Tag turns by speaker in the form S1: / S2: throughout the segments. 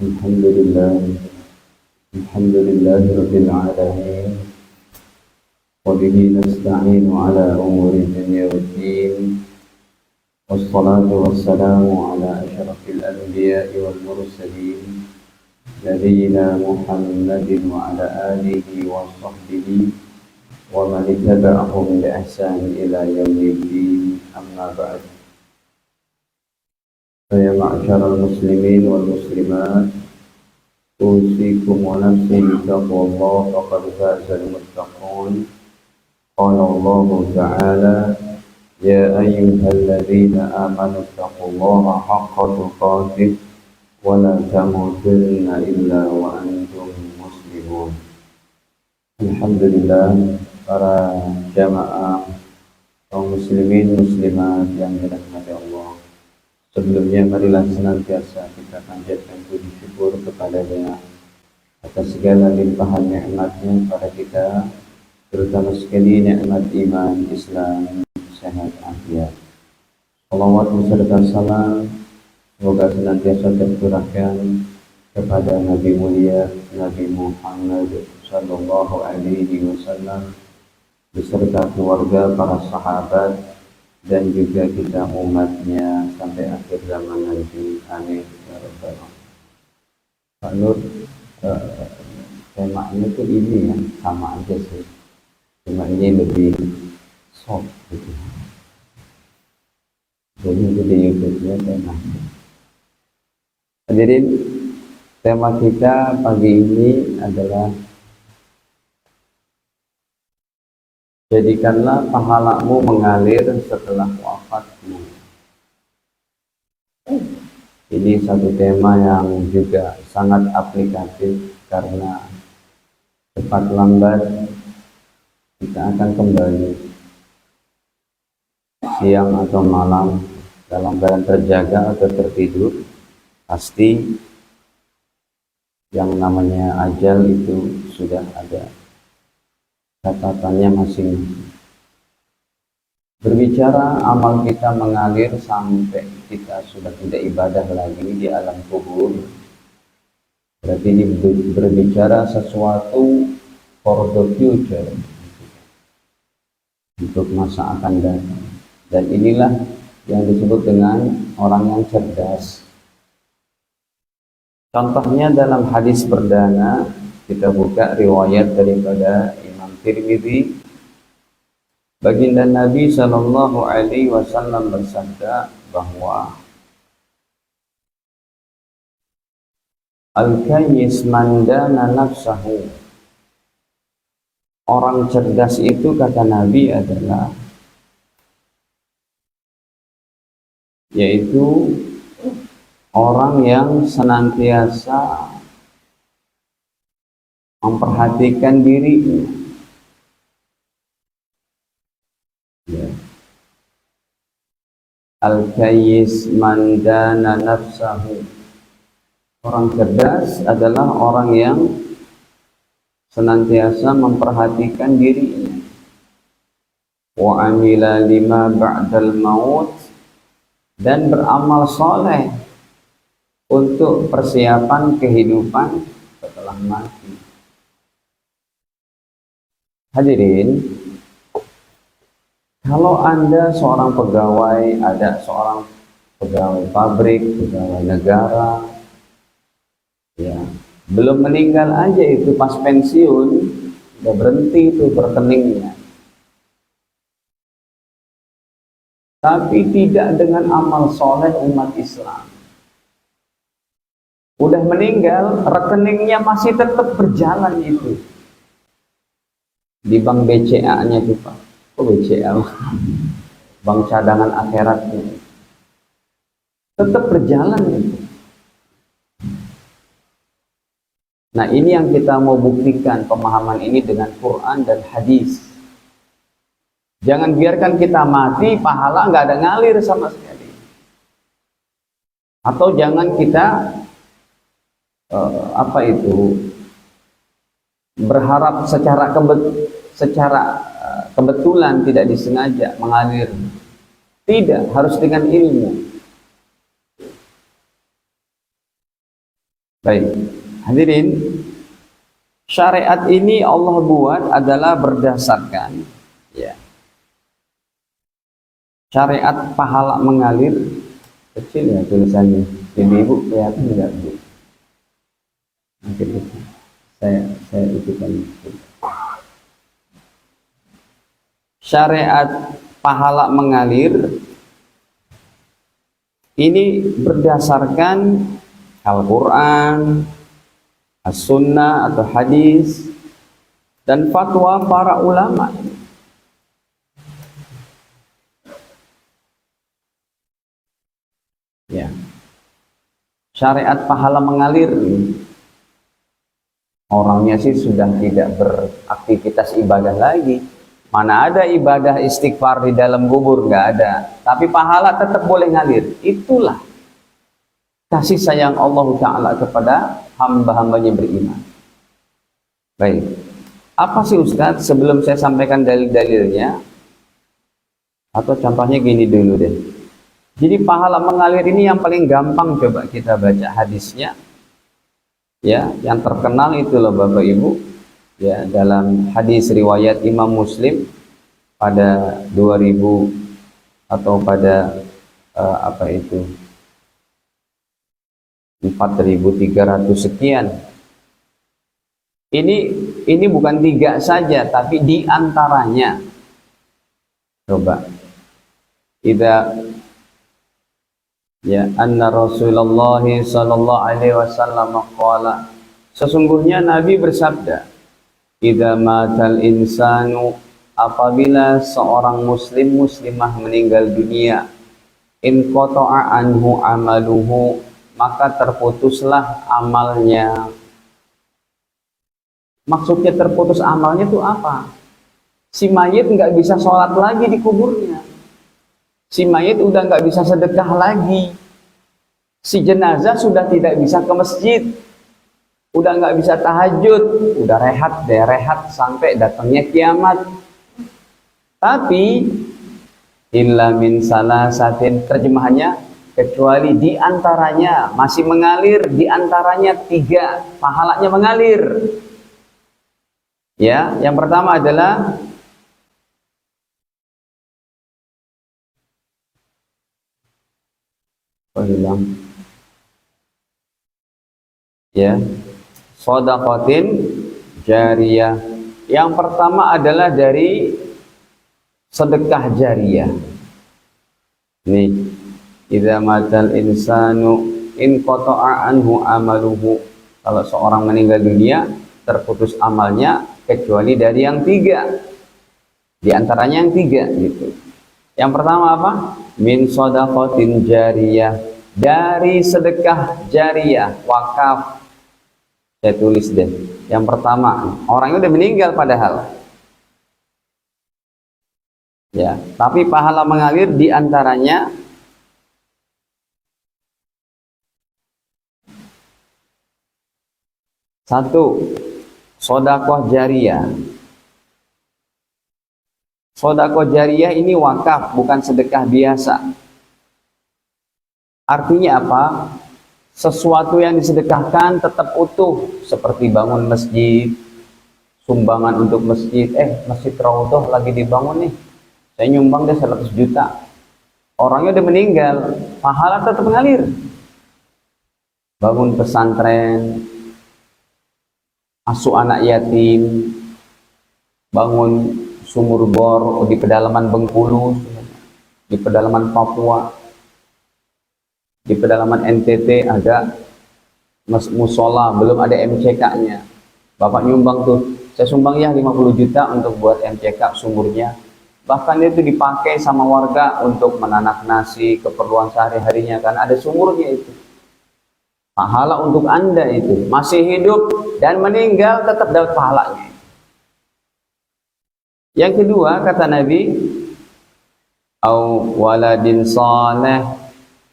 S1: الحمد لله الحمد لله رب العالمين وبه نستعين على أمور الدنيا والدين والصلاة والسلام على أشرف الأنبياء والمرسلين نبينا محمد وعلى آله وصحبه ومن اتبعهم بإحسان إلى يوم الدين أما بعد فيا معشر المسلمين والمسلمات أوصيكم ونفسي بتقوى الله فقد فاز المتقون قال الله تعالى يا أيها الذين آمنوا اتقوا الله حق تقاته ولا تموتن إلا وأنتم مسلمون. Alhamdulillah, para jamaah kaum muslimin muslimat yang dirahmati Allah. Sebelumnya marilah senantiasa kita panjatkan puji syukur kepadanya atas segala limpahan nikmatnya pada kita, terutama sekali nikmat iman, Islam, sehat, afiat. Salawat beserta salam semoga senantiasa tercurahkan kepada Nabi mulia Nabi Muhammad sallallahu alaihi wasallam beserta keluarga, para sahabat dan juga kita umatnya sampai akhir zaman nanti. Amin ya rabbal alamin. Pak Nur, temanya tuh ini ya, sama aja sih, cuma ini lebih soft gitu. Jadi di YouTube-nya tema. Hadirin, tema kita pagi ini adalah jadikanlah pahalamu mengalir setelah wafatmu. Ini satu tema yang juga sangat aplikatif karena cepat lambat kita akan kembali siang atau malam dalam keadaan terjaga atau tertidur. Pasti yang namanya ajal itu sudah ada catatannya masing-masing. Berbicara amal kita mengalir sampai kita sudah tidak ibadah lagi di alam kubur, berarti ini berbicara sesuatu for the future, untuk masa akan datang. Dan inilah yang disebut dengan orang yang cerdas. Contohnya dalam hadis perdana, kita buka riwayat daripada Tirmidzi, baginda Nabi Shallallahu Alaihi Wasallam bersabda bahwa al-kayyis man dana nafsahu, orang cerdas itu kata Nabi adalah yaitu orang yang senantiasa memperhatikan dirinya. Al-kayyis man dana nafsahu, orang cerdas adalah orang yang senantiasa memperhatikan dirinya. Wa amila lima ba'dal maut, dan beramal soleh untuk persiapan kehidupan setelah mati. Hadirin, kalau Anda seorang pegawai, ada seorang pegawai pabrik, pegawai negara, ya, belum meninggal aja itu pas pensiun, udah berhenti itu rekeningnya. Tapi tidak dengan amal soleh umat Islam. Udah meninggal, rekeningnya masih tetap berjalan itu. Di bank BCA-nya itu Pak. BCA, bank cadangan akhiratnya, tetap berjalan itu. Nah, ini yang kita mau buktikan pemahaman ini dengan Quran dan hadis. Jangan biarkan kita mati, pahala nggak ada ngalir sama sekali. Atau jangan kita berharap secara kebetulan, tidak disengaja mengalir. Tidak, harus dengan ilmu.
S2: Baik, hadirin, syariat ini Allah buat adalah berdasarkan ya syariat pahala mengalir. Kecil ya tulisannya, jadi ibu kelihatan enggak bu? Mungkin itu saya ikutan. Syariat pahala mengalir ini berdasarkan Al-Quran, As-Sunnah atau hadis, dan fatwa para ulama. Ya, syariat pahala mengalir. Orangnya sih sudah tidak beraktivitas ibadah lagi. Mana ada ibadah istighfar di dalam kubur, nggak ada. Tapi pahala tetap boleh ngalir. Itulah kasih sayang Allah Ta'ala kepada hamba-hambanya beriman. Baik, apa sih Ustadz sebelum saya sampaikan dalil-dalilnya? Atau contohnya gini dulu deh. Jadi pahala mengalir ini yang paling gampang, coba kita baca hadisnya. Ya, yang terkenal itu loh Bapak Ibu. Ya, dalam hadis riwayat Imam Muslim pada 2000 atau pada 4.300 sekian. Ini bukan 3 saja, tapi diantaranya. Coba. Ya, anna Rasulullah sallallahu alaihi wasallam qala, sesungguhnya Nabi bersabda, idza matal insanu, apabila seorang muslim muslimah meninggal dunia, in qata'a anhu amaluhu, maka terputuslah amalnya. Maksudnya terputus amalnya itu apa? Si mayit nggak bisa sholat lagi di kuburnya. Si mayit udah nggak bisa sedekah lagi. Si jenazah sudah tidak bisa ke masjid. Udah nggak bisa tahajud. Udah rehat sampai datangnya kiamat. Tapi illa min salasatin, terjemahannya kecuali diantaranya masih mengalir, diantaranya 3 pahalanya mengalir. Ya, yang pertama adalah ya, shadaqatin jariyah. Yang pertama adalah dari sedekah jariyah. Nih, idza matal insanu in qata'a anhu amaluhu, kalau seorang meninggal dunia terputus amalnya kecuali dari yang 3. Di antaranya yang 3 gitu. Yang pertama apa? Min shadaqatin jariyah, dari sedekah jariyah, wakaf. Saya tulis deh. Yang pertama, orangnya udah meninggal padahal. Ya, tapi pahala mengalir di antaranya satu, sedekah jariyah. Sedekah jariyah ini wakaf, bukan sedekah biasa. Artinya apa? Sesuatu yang disedekahkan tetap utuh, seperti bangun masjid, sumbangan untuk masjid. Masjid Raudhah lagi dibangun nih, saya nyumbang deh 100 juta. Orangnya udah meninggal, pahala tetap mengalir. Bangun pesantren, asuh anak yatim, bangun sumur bor di pedalaman Bengkulu, di pedalaman Papua, di pedalaman NTT ada musola, belum ada MCK-nya. Bapak nyumbang tuh, saya sumbang ya 50 juta untuk buat MCK sumurnya. Bahkan itu dipakai sama warga untuk menanak nasi, keperluan sehari-harinya, kan ada sumurnya itu. Pahala untuk Anda itu, masih hidup dan meninggal tetap dapat pahalanya. Yang kedua, kata Nabi, au waladin saleh,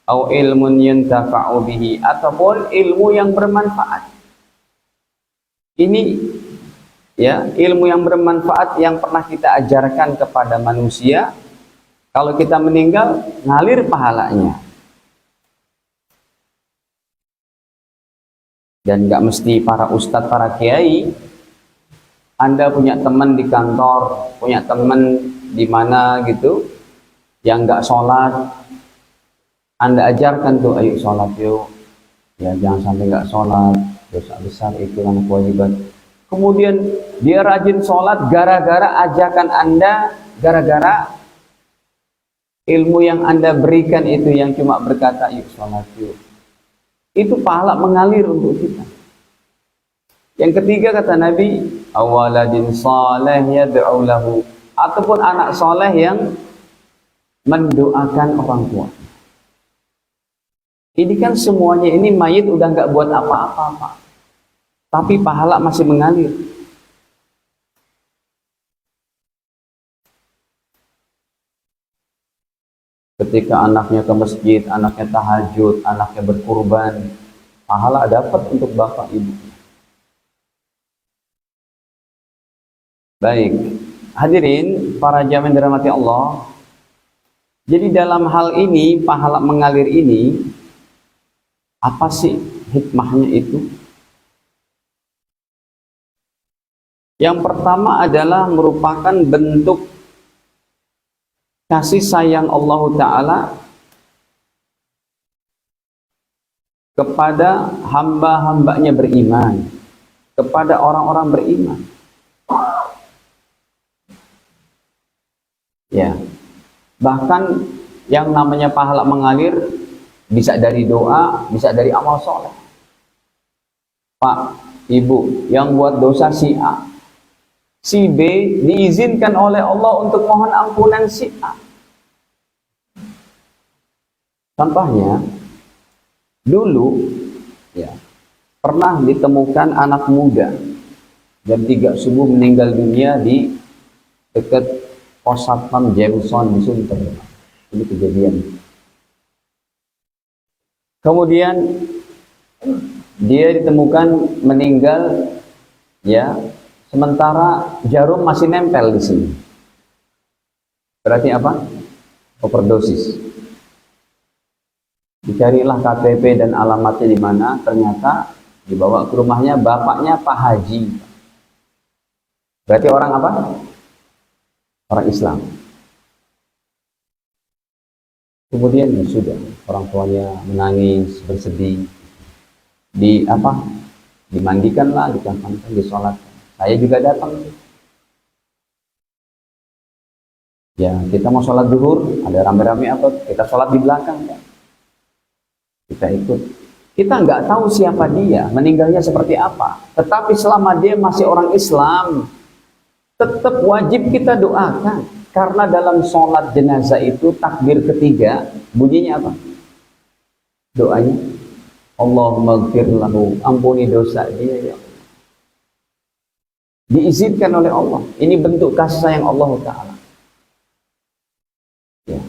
S2: au ilmun yuntafa'u bihi, ataupun ilmu yang bermanfaat. Ini ya, ilmu yang bermanfaat yang pernah kita ajarkan kepada manusia, kalau kita meninggal ngalir pahalanya. Dan nggak mesti para ustadz, para kiai. Anda punya teman di kantor, punya teman di mana gitu, yang nggak sholat, Anda ajarkan tuh, ayo sholat yuk. Ya jangan sampai nggak sholat, dosa besar itu kan kewajiban. Kemudian dia rajin sholat gara-gara ajakan Anda, gara-gara ilmu yang Anda berikan itu yang cuma berkata yuk sholat yuk. Itu pahala mengalir untuk kita. Yang ketiga kata Nabi, awaladin saleh yad'u lahu, ataupun anak soleh yang mendoakan orang tua. Ini kan semuanya ini mayit udah nggak buat apa-apa, Pak. Tapi pahala masih mengalir. Ketika anaknya ke masjid, anaknya tahajud, anaknya berkurban, pahala dapat untuk bapak ibu. Baik, hadirin para jamaah yang dirahmati Allah. Jadi dalam hal ini, pahala mengalir ini, apa sih hikmahnya itu? Yang pertama adalah merupakan bentuk kasih sayang Allah Ta'ala kepada hamba-hambanya beriman, kepada orang-orang beriman. Ya, bahkan yang namanya pahala mengalir bisa dari doa, bisa dari amal soleh. Pak, Ibu, yang buat dosa si A, si B diizinkan oleh Allah untuk mohon ampunan si A. Contohnya, dulu ya pernah ditemukan anak muda jam 3 subuh meninggal dunia di dekat Pos Satpam Jameson di Sunter. Ini kejadian. Kemudian dia ditemukan meninggal, ya, sementara jarum masih nempel di sini. Berarti apa? Overdosis. Dicarilah KTP dan alamatnya di mana, ternyata dibawa ke rumahnya bapaknya Pak Haji. Berarti orang apa? Orang Islam. Kemudian ya sudah, orang tuanya menangis, bersedih. Dimandikanlah, dikafankan, disolatkan. Saya juga datang. Ya, kita mau sholat zuhur, ada rame-rame apa? Kita sholat di belakang, ya. Kita ikut. Kita nggak tahu siapa dia, meninggalnya seperti apa. Tetapi selama dia masih orang Islam, tetap wajib kita doakan. Karena dalam sholat jenazah itu takbir ketiga, bunyinya apa? Doanya, Allahumma gfir lahu, ampuni dosa dia ya Allah. Diizinkan oleh Allah. Ini bentuk kasih sayang Allah Ta'ala. Ya.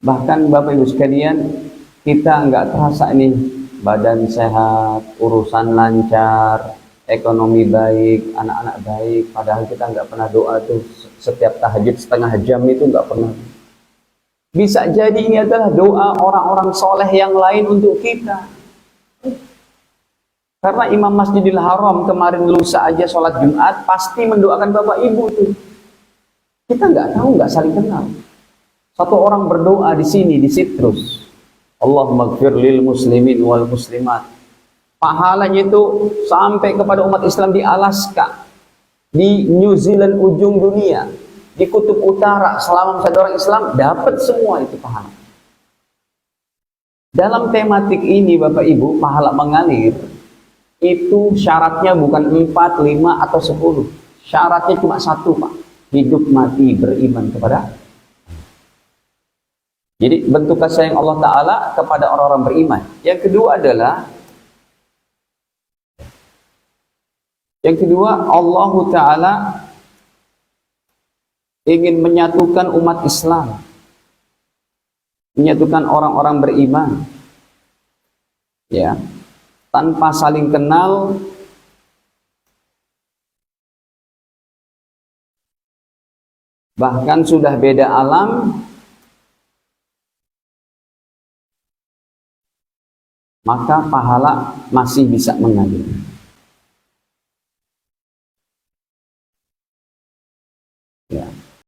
S2: Bahkan Bapak Ibu sekalian, kita nggak terasa ini badan sehat, urusan lancar, ekonomi baik, anak-anak baik, padahal kita nggak pernah doa tuh setiap tahajud setengah jam itu nggak pernah. Bisa jadi ini adalah doa orang-orang soleh yang lain untuk kita. Karena Imam Masjidil Haram kemarin lusa aja sholat Jumat pasti mendoakan Bapak Ibu tuh. Kita nggak tahu, nggak saling kenal. Satu orang berdoa di sini di Sitrus, Allahumma gfir lil muslimin wal muslimat. Pahalanya itu sampai kepada umat Islam di Alaska, di New Zealand ujung dunia, di kutub utara, selama masih orang Islam dapat semua itu pahala. Dalam tematik ini Bapak Ibu, pahala mengalir itu syaratnya bukan 4, 5 atau 10. Syaratnya cuma satu, Pak. Hidup mati beriman kepada. Jadi bentuk kasih sayang Allah Ta'ala kepada orang-orang beriman. Yang kedua adalah Allah Ta'ala ingin menyatukan umat Islam, menyatukan orang-orang beriman, ya, tanpa saling kenal, bahkan sudah beda alam, maka pahala masih bisa mengalir.